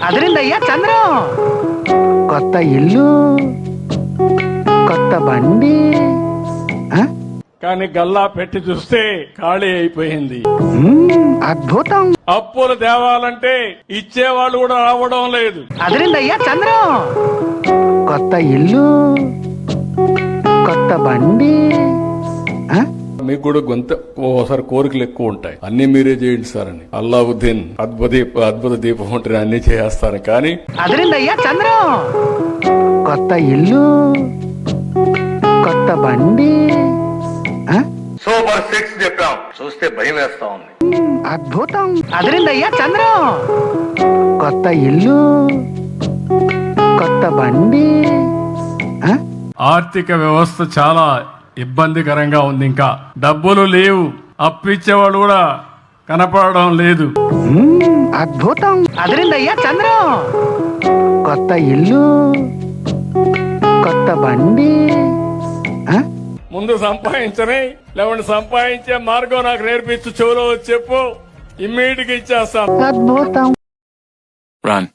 అదిరిందయ్యా చంద్రం. కొత్త ఇల్లు, కొత్త బండి. కానీ గల్లా పెట్టి చూస్తే ఖాళీ అయిపోయింది. అద్భుతం. అప్పులు తేవాలంటే ఇచ్చేవాళ్ళు కూడా రావడం లేదు. అదిరిందయ్యా చంద్రం. కొత్త ఇల్లు, కొత్త బండి. మీకు కూడా ఓసారి కోరికలు ఎక్కువ ఉంటాయి, అన్ని మీరే చేయండి సార్ అని. అల్లావుద్దీన్ అద్భుత దీపం ఉంటే అన్ని చేస్తాను. కానీ అదిరిందయ్యా చంద్రం. కొత్త ఇల్లు, కొత్త బండి. సూపర్ 6 చెప్పాం, చూస్తే భయం వేస్తా ఉంది. అద్భుతం. అదిరిందయ్యా చంద్రం. కొత్త ఇల్లు, కొత్త బండి. ఆర్థిక వ్యవస్థ చాలా ఇబ్బందికరంగా ఉంది. ఇంకా డబ్బులు లేవు, అప్పిచ్చేవాళ్ళు కూడా కనపడడం లేదు. అద్భుతం. అదిరిందయ్యా చంద్రం. కొత్త ఇల్లు, కొత్త బండి. ముందు సంపాదించని, లేవండి సంపాదించే మార్గం నాకు నేర్పించు, చెవులో చెప్పు, ఇమ్మీడియట్ గా ఇచ్చేస్తాను. అద్భుతం. Run.